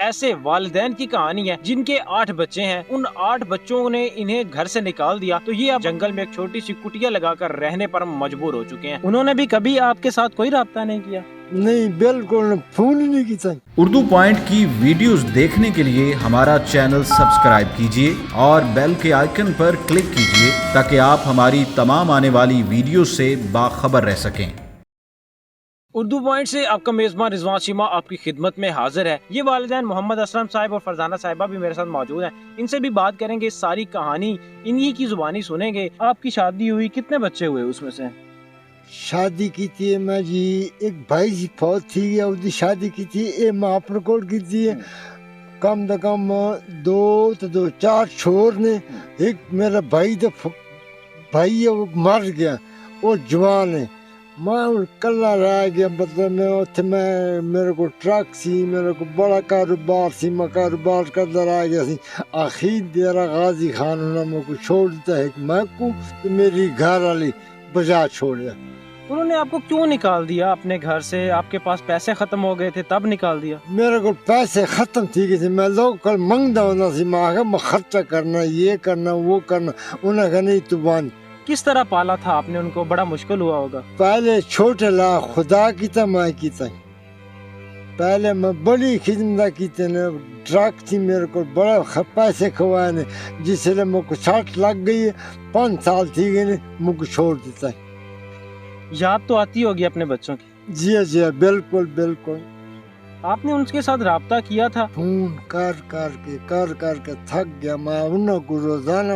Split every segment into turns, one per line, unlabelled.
ایسے والدین کی کہانی ہے جن کے 8 بچے ہیں، ان 8 بچوں نے انہیں گھر سے نکال دیا تو یہ اب جنگل میں ایک چھوٹی سی کٹیا لگا کر رہنے پر مجبور ہو چکے ہیں۔ انہوں نے بھی کبھی آپ کے ساتھ کوئی رابطہ نہیں کیا؟
نہیں، بالکل فون ہی نہیں کیتا۔
اردو پوائنٹ کی ویڈیوز دیکھنے کے لیے ہمارا چینل سبسکرائب کیجیے اور بیل کے آئیکن پر کلک کیجیے تاکہ آپ ہماری تمام آنے والی ویڈیوز سے باخبر رہ سکیں۔
اردو پوائنٹ سے آپ کا میزبان رضوان شیما آپ کی خدمت میں حاضر ہے۔ یہ والدین محمد اسلم صاحب اور فرزانہ صاحبہ بھی میرے ساتھ موجود ہیں، ان سے بھی بات کریں گے، ساری کہانی انہی کی زبانی سنیں گے۔ آپ کی شادی ہوئی، کتنے بچے ہوئے اس میں سے؟
شادی کی تھی میں جی، ایک بھائی جی فوت تھی گیا، اس کی شادی کی تھی اے ماں پر کوٹ کی تھی، کم سے کم 4 چھوڑ نے۔ ایک میرا بھائی ہے وہ مر گیا، وہ جوان ہے، میں کلا رہ گیا۔ مطلب میں میرے کو ٹرک سی، میرے کو بڑا کاروبار سی، میں کاروبار کرتا رہ گیا سی۔ آخر دیرا غازی خان نے میرے کو چھوڑ دیتا ہے، میں کو تو میری گھر والی بجا چھوڑیا۔
انہوں نے آپ کو کیوں نکال دیا اپنے گھر سے؟ آپ کے پاس پیسے ختم ہو گئے تھے تب نکال دیا؟
میرے کو پیسے ختم تھی گئے تھے، میں لوگ کل منگتا ہونا سی، میں خرچہ کرنا، یہ کرنا، وہ کرنا، انہیں کہا نہیں تو بان۔
کس طرح پالا تھا آپ نے ان کو؟ بڑا مشکل ہوا ہوگا۔
پہلے چھوٹے لا خدا کی تھا، میں کی تھا، پہلے میں بڑی خدمت کی تھی، ٹرک تھی میرے کو، بڑے پیسے کھوائے نے، جس لیے مجھ کو 60 لگ گئی، 5 سال تھی گئی، مجھ کو چھوڑ دیتا ہے۔
یاد تو آتی ہوگی اپنے بچوں کی؟
جی بالکل بالکل۔
آپ نے ان کے ساتھ رابطہ کیا تھا؟
فون کر کے تھک گیا میں، انہوں کو روزانہ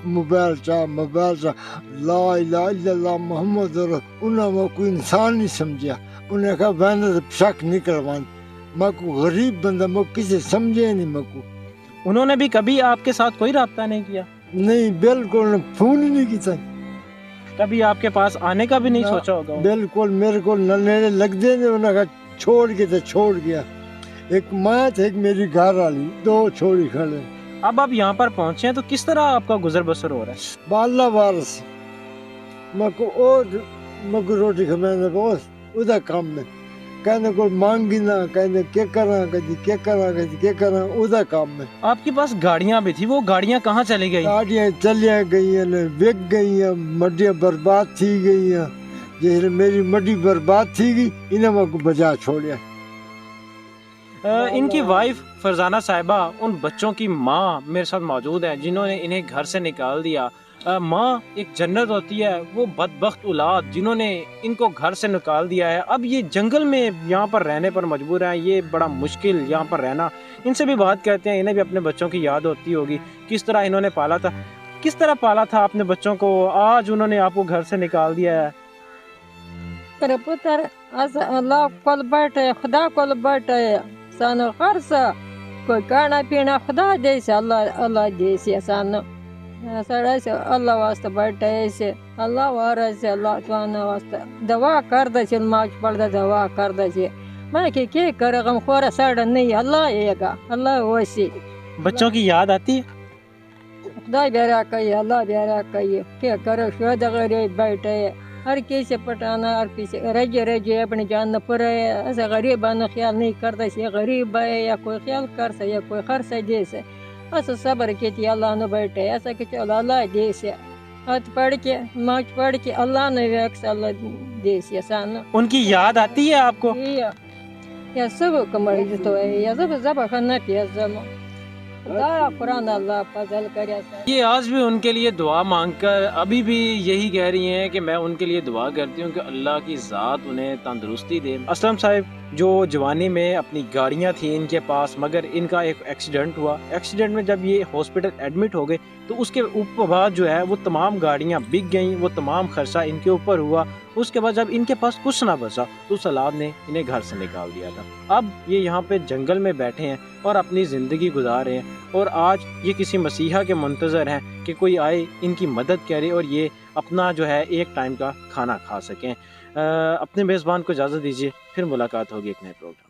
موبائل چاہ لا الہ الا اللہ محمد رسول، انہوں نے کوئی انسان نہیں سمجھا، انہیں کہا بہن شک نہیں کروان، میں کو غریب بندہ، میں کسی سمجھے نہیں میں کو۔
انہوں نے بھی کبھی آپ کے ساتھ کوئی رابطہ نہیں کیا؟
نہیں، بالکل فون ہی نہیں کیتا۔
کبھی آپ کے پاس آنے کا بھی نہیں سوچا ہوگا؟
بالکل میرے کو نیڑے لگ دے، انہوں نے کہا چھوڑ گیا۔ ایک ماں تھی، ایک میری گھر والی، 2 چھوڑی کھڑے۔
اب آپ یہاں پر پہنچے ہیں تو کس طرح آپ کا گزر بسر ہو رہا ہے؟
باللہ وارس میں کو روٹی کھانے کو ادھر کام میں، کہنے کو مانگی نہ، کہنے کیا کرا ادھر کام میں۔
آپ کے پاس گاڑیاں بھی تھی، وہ گاڑیاں کہاں چلی گئی؟
گاڑیاں چلیاں گئی ہیں، بک گئی ہیں، مڈیاں برباد تھی گئی ہیں، جیسے میری مڈی برباد تھی گئی، انہیں میں کو بجا چھوڑیا۔
ان کی وائف فرزانہ صاحبہ، ان بچوں کی ماں میرے ساتھ موجود ہے جنہوں نے انہیں گھر سے نکال دیا۔ ماں ایک جنت ہوتی ہے، وہ بدبخت اولاد جنہوں نے ان کو گھر سے نکال دیا ہے، اب یہ جنگل میں یہاں پر رہنے پر مجبور ہیں، یہ بڑا مشکل یہاں پر رہنا۔ ان سے بھی بات کرتے ہیں، انہیں بھی اپنے بچوں کی یاد ہوتی ہوگی، کس طرح انہوں نے پالا تھا، کس طرح پالا تھا اپنے بچوں کو، آج انہوں نے آپ کو گھر سے نکال دیا ہے۔
میرے پتر اللہ کول بیٹھے، خدا کول بیٹھے، سانو خرچہ کوئی کھانا پینا خدا دے سے، اللہ دے سے سانو، سڑے سے اللہ واسطے بیٹھے سے، اللہ وارا سے، اللہ تعالیٰ واسطے دعا کر دے سے، ماچ پڑھ دے دعا کر دے سے، میں کہ کرے غم خورا سڑا نہیں، اللہ آئے گا، اللہ ویسی۔
بچوں کی یاد آتی ہے؟
خدا بیرا کہیے، اللہ بیرا کہیے، کیا کرو شہد غریب بیٹھے، ہر کسی پٹانا، ہر کسی رجے اپنی جان نہ پڑے، ایسے غریبانہ خیال نہیں کرتا، یہ غریب ہے یا کوئی خیال کر سے یا کوئی خرچہ دے سے، ایسا صبر کیتی اللہ نہ بیٹھے، ایسا کہ چلو اللہ دے سے، ہاتھ پڑھ کے ماچ پڑھ کے اللہ نے ویکس اللہ دے سے سانو۔
ان کی یاد آتی ہے آپ کو؟
یا سب کمر تو ہے، یا سب خانہ پیازم خدا قرآن اللہ فضل کرے۔
یہ آج بھی ان کے لیے دعا مانگ کر ابھی بھی یہی کہہ رہی ہیں کہ میں ان کے لیے دعا کرتی ہوں کہ اللہ کی ذات انہیں تندرستی دے۔ اسلم صاحب جو جوانی میں اپنی گاڑیاں تھیں ان کے پاس، مگر ان کا ایک ایکسیڈنٹ ہوا، ایکسیڈنٹ میں جب یہ ہاسپٹل ایڈمٹ ہو گئے تو اس کے اوپر بعد جو ہے وہ تمام گاڑیاں بک گئیں، وہ تمام خرچہ ان کے اوپر ہوا۔ اس کے بعد جب ان کے پاس کچھ نہ بچا تو اس اولاد نے انہیں گھر سے نکال دیا تھا۔ اب یہ یہاں پہ جنگل میں بیٹھے ہیں اور اپنی زندگی گزار رہے ہیں، اور آج یہ کسی مسیحا کے منتظر ہیں کہ کوئی آئے ان کی مدد کرے اور یہ اپنا جو ہے ایک ٹائم کا کھانا کھا سکیں۔ اپنے میزبان کو اجازت دیجیے، پھر ملاقات ہوگی ایک نئے پروگرام۔